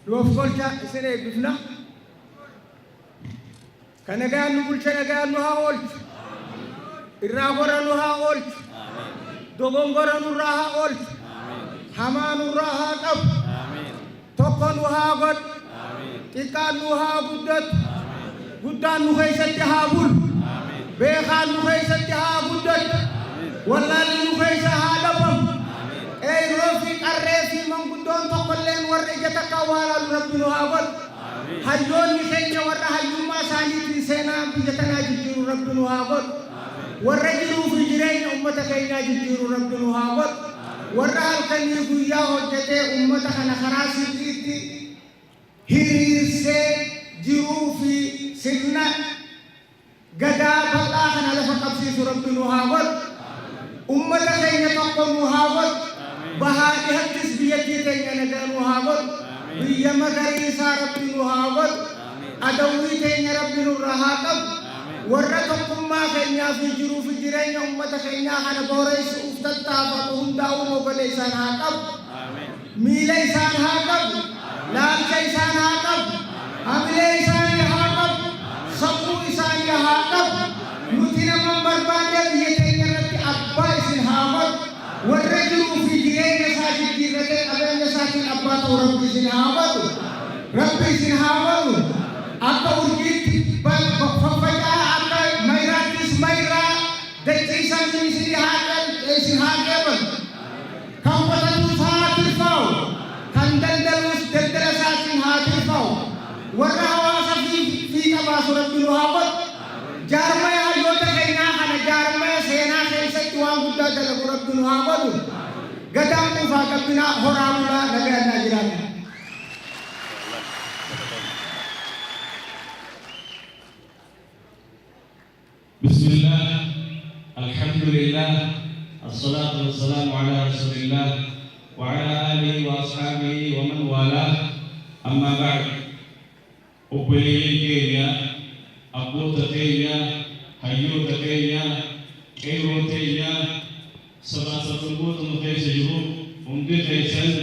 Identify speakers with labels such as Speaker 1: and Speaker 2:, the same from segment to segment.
Speaker 1: وفقلت سنة بفنا كان قال نقول شنا قال نها قلت الرابر نها قلت دوغنغر نراها قلت حمان نراها قب توقن نها قد تكان نها قدت قدان نخيستها بول بيخان نخيستها قدت والله نخيستها دبم اي روفي الرئيسي من قدون تقلين ورجتك والا ربنا أقول حيون نخينا ورا حيون ما ساني تسينا بجتنا جدير ربنا أقول ورجلوا في جرين أمتك إنا جدير ربنا أقول ورا الكن يقول يا هجتة أمتك نخراسي تيتي هيرسي جروفي سنة قدا بطاقنا لفقبسي ربنا أقول أمتك إنا تقوم أقول بهذه التسبية تيجي نجانو هاود بيا مغري ساربينو هاود أدوي تيجي ربينو رهاكب ورّتكم ما خينا في جروف جرين أمة خينا خنا بوريس أفتتا فتهم داو مبليسان هاكب ميليسان هاكب لالكيسان هاكب أمليسان هاكب سبويسان هاكب نتنا من بربادة يتيجي ربي أبايسن هاود والرجل في جرين ساجد جرين أبين ساجد أبات وربي سنهاود ربي سنهاود أكا ورجيت ففجأة أكا ميراتيس ميرا دجيسان سنسي هاكل سنهاكل كم فتدوس هاتفاو كم دلدلوس دلدلسات هاتفاو ورهواسا في تباس ربي نهاود جارما يهيوتا خينا خنا جارما سينا خيسا توان قد دلق ربي نهاود قدام فاقبنا هرامنا نبينا جرانا
Speaker 2: بسم الله الحمد لله الصلاة والسلام على رسول الله وعلى آله وأصحابه ومن والاه أما بعد أبلي كينيا أبوت كينيا هيوت كينيا كيرو كينيا سبع سبعون مكيس جروب أمدي كيسن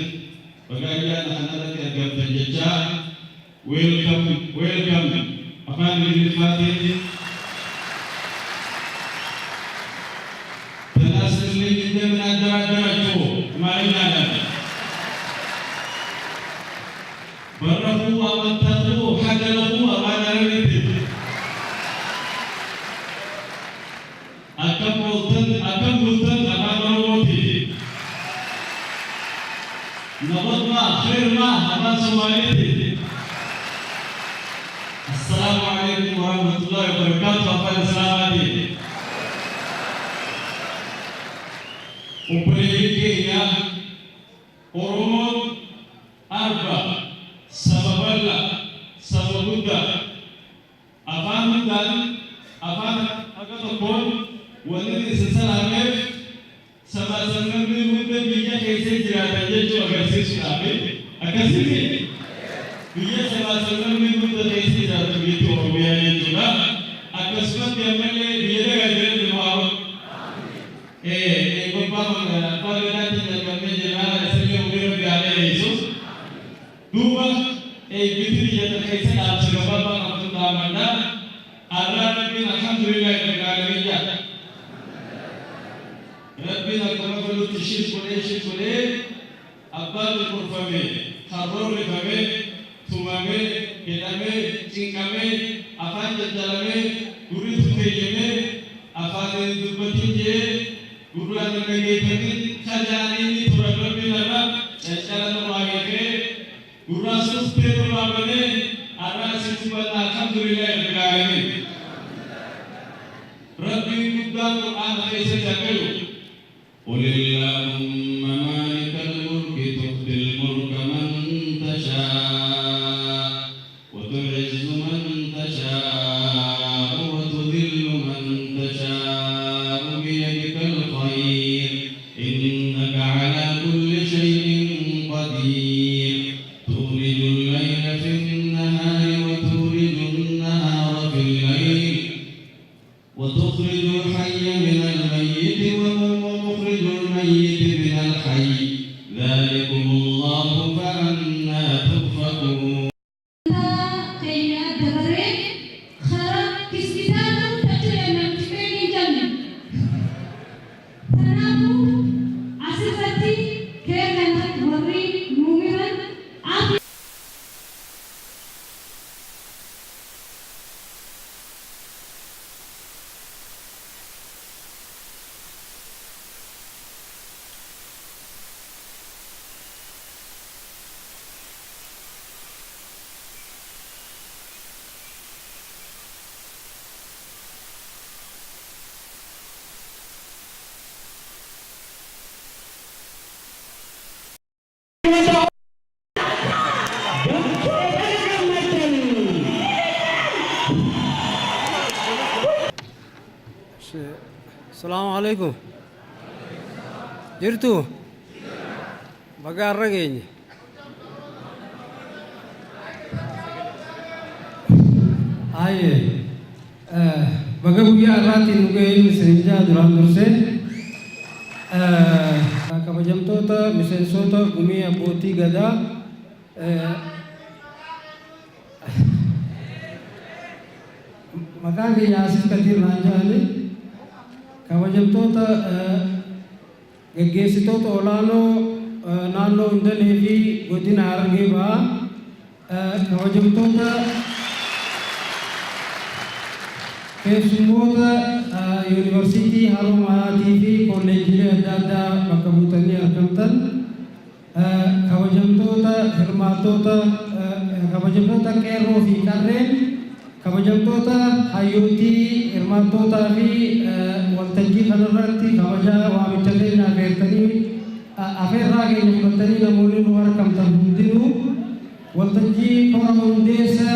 Speaker 2: بقايا نحن لك أجاب الججار ويلكم أفان للفاتحة تناسل لي من الدرجة ما إلنا برفوا وانتظروا حجلوا أمانا رميت أكم بلتن أمام روتي نبضنا خيرنا أمام سواليتي السلام عليكم ورحمة الله وبركاته أفضل السلام عليكم Umpulihiknya Oromoo arba sababalla sababunda afaan akka tokkoon wanni sassalaameef sabaasamnamni hunda biyya keessa jiraatan jechuu agarsiisuudhaaf akkasitti biyya sabaasamnamni hunda keessa jiraatan biyya Oromiyaa jechuudha akkasumatti ammallee biyya dagaagee dhumaa Bapak nanti dalam menjelaskan saya umur berapa itu, dua begitu dia terkait dengan segala bapak untuk tamanda, Allah Rabbi alhamdulillah berkali ya. Rabbi nak kalau tushir boleh, apa berkorban, haror berkorban, tumame, kedame, cingkame, apa jalan guru tukeyme, apa dubbatiye. Guru yang mengajarkan kajian ini turut berbicara secara terbaik. Guru asus terbaik ada sifat alhamdulillah berkali. Rabbi mudah Quran ayat jaga. Qulillahumma malikal mulki tu'til mulka man tasha wa tu'izzu man tasha wa tudhillu man tasha biyadikal إنك على كل شيء قدير تولج الليل في النهار وتولج النهار في الليل وتخرج الحي من الميت ومخرج الميت من الحي ذلكم الله فأنى تؤفكون تفقهون.
Speaker 3: السلام عليكم. جرتو بقى الرجيني هاي بقى بيا راتي نقول سنجا درام درسه كم توتا مثل صوتا قمي أبوتي غدا مكان في ياسين كثير رانجاني kabajamtoota geggeessitoota olaanoo naannoo Hundanee fi godina Harargee ba'aa kabajamtoota keessummoota yuunivarsiitii Haromaatii fi kolleejilee adda addaa bakka buutanii argamtan kabajamtoota hirmaattoota kabajamtoota qeerroo fi qarreen kabajamtoota hayyootii hirmaattootaa fi waltajjii kanarratti kabajaa waamicha keenya afeertanii afeerraa keenya fudhatanii namoonni nu argamtan hundinuu waltajjii kora hundeessa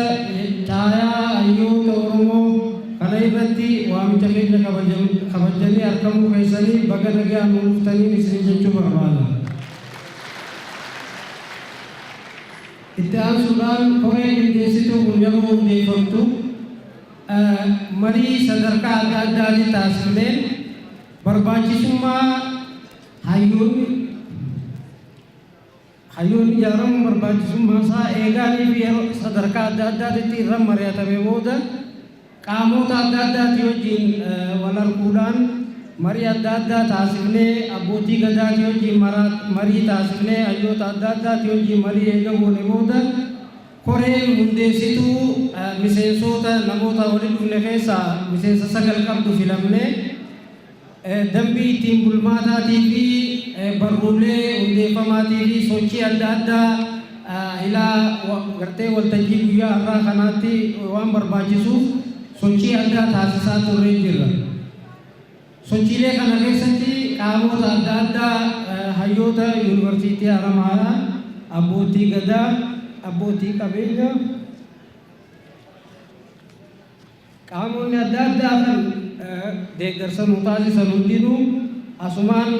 Speaker 3: caayaa hayyoota Oromoo kana irratti waamicha keenya kabajanii argamuu keessanii baga nagaan nu dhuftanii isin jechuu barbaada. Itti aansuudhaan koreen qindeessituu kun yeroo hundeeffamtu marii sadarkaa adda addaatti taasifneen barbaachisummaa hayyoonni ijaaramuun barbaachisummaa isaa eegaanii fi sadarkaa adda addaatti irra mari'atame booda qaamota adda addaatti wajjin wal arguudhaan marii adda addaa taasifnee abbootii gadaatii wajjin marii taasifnee hayyoota adda addaatti wajjin marii eegamuun booda koreen hundeessituu miseensota namoota waliin dhufne keessaa miseensa 9 qabdu filamnee dambii ittiin bulmaataatii fi barruulee hundeeffamaatii fi sochii adda addaa ilaa gartee waltajjii guyyaa har'aa kanaatti waan barbaachisuuf sochii addaa taasisaa turree jirra. Sochiilee kana keessatti qaamota adda addaa hayyoota yuunivarsiitii Haramaadhaa abbootii gadaa abbootii qabeenya qaamonni adda addaa kan deeggarsa nu taasisan hundinuu asumaan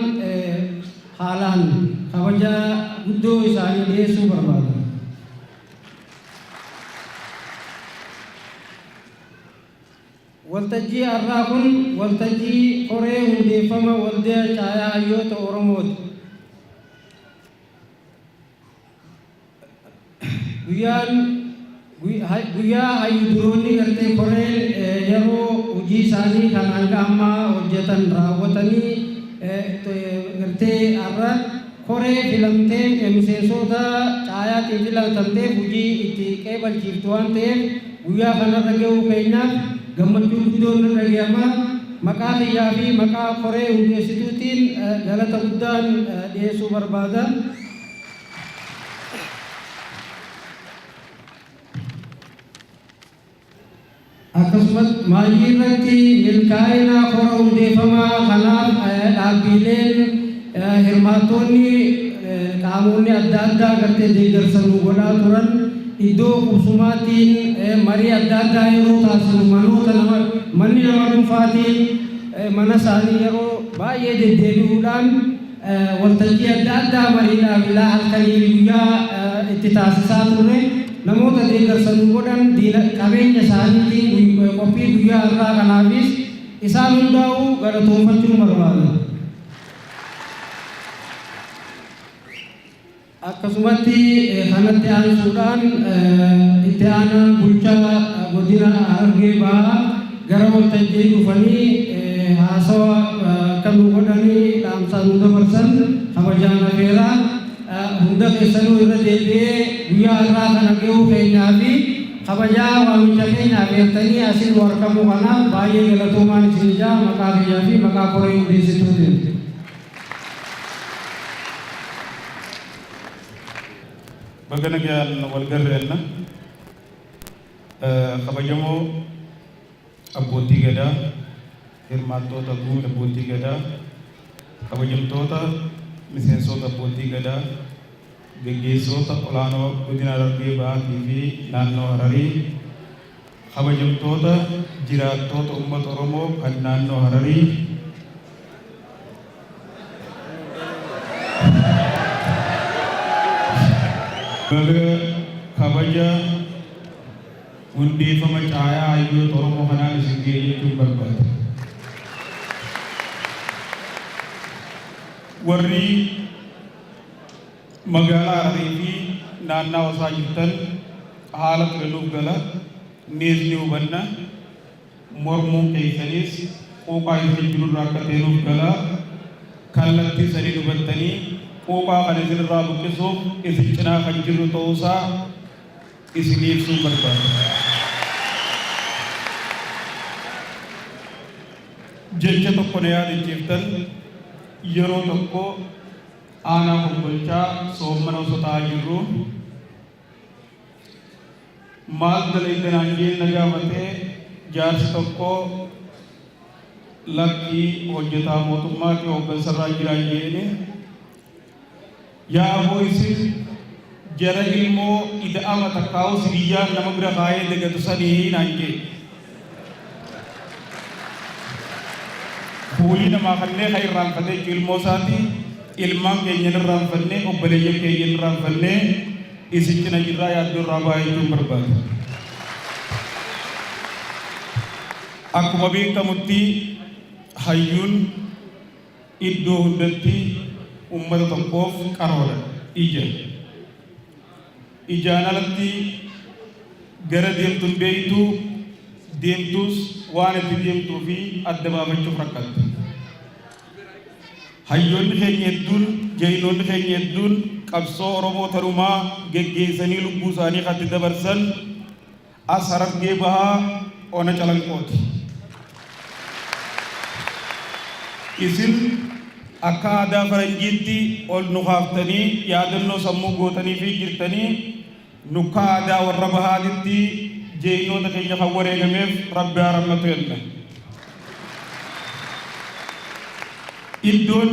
Speaker 3: haalaan kabajaa guddoo isaanii dhiyeessuu barbaada. Waltajjii har'aa kun waltajjii koree hundeeffama waldaa caayaa hayyoota Oromooti. Guyyaa hayyuduroonni gartee koreen yeroo hojii isaanii kan hanga ammaa hojjetan raawwatanii gartee har'a koree filamtee miseensota caayaatiin filatamteef hojii itti qeebalchiiftu waan ta'eef guyyaa kanarra ga'uu keenyaaf gammachuu guddoon nurra ga'ama. Maqaa kiyyaa fi maqaa koree hundeessituutiin galata guddaan dhiyeessuu barbaada. Akkasumas maayii irratti milkaa'ina kora hundeeffamaa kanaaf dhaabbileen hirmaattoonni qaamonni adda addaa gartee deeggarsa nu godhaa turan iddoo qubsumaatiin marii adda addaa yeroo taasisu manni nama dhuunfaatiin mana isaanii yeroo baay'ee deddeebi'uudhaan waltajjii adda addaa mariidhaaf ilaa halkanii guyyaa itti taasisaa turre namoota deeggarsa nu godhan qabeenya isaaniitiin qophii guyyaa har'aa kanaafis isaan hundaa'uu galatoomfachuu barbaada. akkasumatti kanatti aansuudhaan itti aanaa bulchaa godina Harargee Bahaa gara waltajjii dhufanii haasawa kan nu godhanii dhaamsaa nu dabarsan kabajaan afeeraa hunda keessanuu irra deebi'ee guyyaa irraa kana ga'uu keenyaa fi kabajaa waamicha keenyaa beektanii asiin warqamuu kanaaf baay'ee galatoomaan isin ijaa maqaa kiyyaa fi maqaa koree hundeessituutiin.
Speaker 4: Bagana gyaan walgarreenna kabajamoo abbootii gadaa hirmaattoota guutuu abbootii gadaa kabajamtoota miseensota abbootii gadaa geggeessitoota olaanoo godina Harargee Bahaatii fi naannoo Hararii kabajamtoota jiraattoota uummata Oromoo kan naannoo Hararii kabaja Hundeeffama Caayaa Hayyoota Oromoo kanaan isin ga'ee jechuun barbaada. Warri magaalaa Hararii fi naannawaa isaa jirtan haala turenuuf gala neesni hubanna mormuun keessanis quuqaa isin jirurraa akka teenuuf gala kallattii sadii hubattanii quuqaa kan isinirraa buqqisuuf isin cinaa kan jirru ta'uusaa isin ibsuu barbaada. Jecha tokko na yaadachiiftan yeroo tokko aanaa konkolchaa soommana osoo ta'aa jirru maal dalaganaan jeen gaafatee jaarsi tokko lakkii hojjetaa mootummaa fi hooggansarraa jiraa jeene yaa aboo isin jara ilmoo ida'ama takkaa'u sibiyyaan nama bira kaayee dagatu sanii naan jee fuulii namaa kannee kan irraanfatee ilmoo isaati ilmaan keenya irraanfannee obboleeyyan keenya irraanfannee isin cina jirraa yaaddoo irraa baay'achuun barbaada. Akkuma beekamutti hayyuun iddoo hundatti uummata tokkoof qaroodha ija. Ijaan alatti gara deemtuun beektu deemtus waan itti deemtuu fi adda baafachuuf rakkatta. Hayyoonni keenya hedduun jayinoonni keenya hedduun qabsoo Oromoo tarumaa geggeessanii lubbuu isaanii kan dabarsan as Harargee Bahaa ona Calanqooti. Isin akka aadaa faranjiitti ol nu kaaftanii yaadannoo sammuu gootanii fi jirtanii nukka aadaa warra bahaatitti jayinoota keenya kan wareegameef rabbi haa rahmatu jenna. Iddoon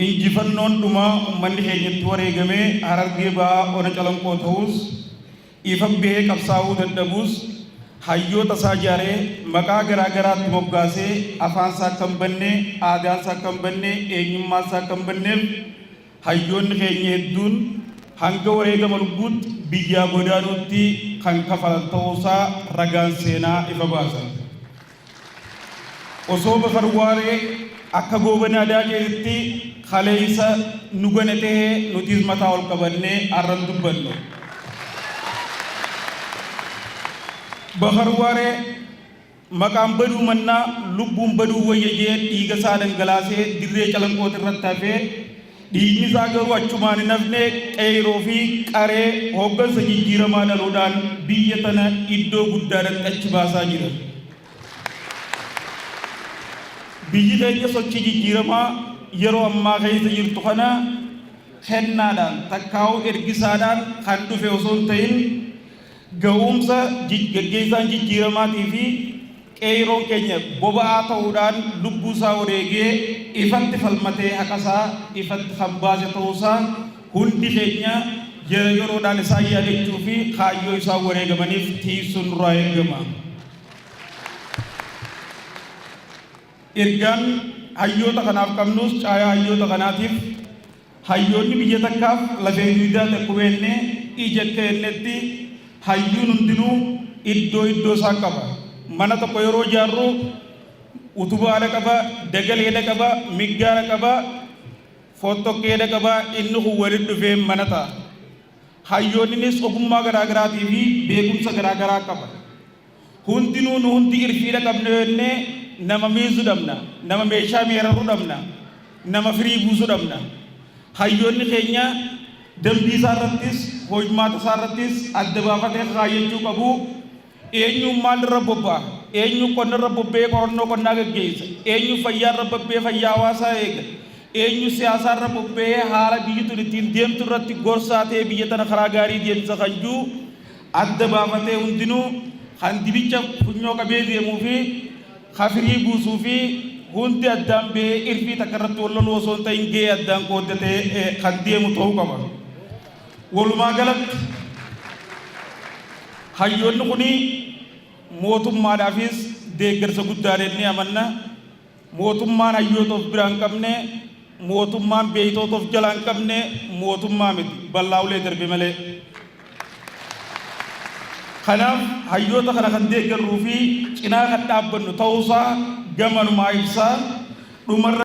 Speaker 4: injifannoon dhumaa uummanni keenyatti wareegamee Harargee Bahaa ona Calanqoo ta'us ifa bahee qabsaa'uu dadhabuus hayyoota isaa ijaaree maqaa garaa garaatti moggaasee afaan isaa akka hin banne aadaan isaa akka hin banne eenyummaan isaa akka hin banneef hayyoonni keenya hedduun hanga wareegama lubbuutti biyyaa godaanuutti kan kafalan ta'uusaa ragaan seenaa ifa baasan. Osoo bakarwaaree akka goobana aadaa keessatti kaleessa nu ganatee nutis mataa ol qabannee arran dubbannu. Bakarwaaree maqaan baduu mannaa lubbuun baduu wayya jee dhiiga isaa dhangalaasee dirree Calanqooti irratti hafee dhiigni isaa garuu achumaan hin hafne qeeroo fi qaree hooggansa jijjiiramaa dhaluudhaan biyya tana iddoo guddaadhaan achi baasaa jira. Biyyi keenya sochii jijjiiramaa yeroo ammaa keessa jirtu kana kennaadhaan takkaa'uu ergisaadhaan kan dhufe osoo hin ta'in ga'umsa gaggeessaan jijjiiramaatii fi qeeroon keenya boba'aa ta'uudhaan lubbuu isaa wareegee ifatti falmatee haqasaa ifatti kan baase ta'uusaa hundi keenya yeroodhaan isaa yaadachuu fi kaayyoo isaa wareegamaniif tiisuun nurraa eegama. Ergaan hayyoota kanaaf qabnus caayaa hayyoota kanaatiif hayyoonni biyya takkaaf lafee duudaa takkubeenne ija kennetti hayyuun hundinuu iddoo isaa qaba. Mana tokko yeroo ijaarru utubaadha qaba, dagaleedha qaba, miggaadha qaba, fottokkeedha qaba inni kun walitti dhufee mana ta'a. Hayyoonnis ogummaa garaagaraatii fi beekumsa garaagaraa qaba. Hundinuu nu hundi irfiidha qabna yennee nama miisu dhabna, nama meeshaa meeraruu dhabna, nama firii buusu dhabna. Hayyoonni keenya dambii isaa irrattis hojmaata isaa irrattis adda baafatee kaayyachuu qabu. Eenyu maalirra bobba'a, eenyu qonnarra bobba'ee qorannoo qonnaa gaggeessa, eenyu fayyaarra bobba'ee fayyaa hawaasaa eega, eenyu siyaasaarra bobba'ee haala biyyi tun ittiin deemtu irratti gorsaa ta'ee biyya tana karaa gaarii deemsa kan jiru adda baafatee hundinuu kan dibicha funyoo qabee deemuu fi kafirii buusuu fi hundi addaan ba'ee irfii takka irratti walloluu osoo hin ta'in gahee addaan qooddatee kan deemu ta'uu qaba. Walumaa galatti hayyoonni kuni mootummaadhaafis deeggarsa guddaadha inni amanna. Mootummaan hayyoota of biraan qabne, mootummaan beeytoota of jalaan qabne mootummaa miti bal'aa ulee darbe malee. Kanaaf hayyoota kana kan deeggarruu fi cinaa kan dhaabbannu ta'uusaa gamanumaa ibsaa dhumarra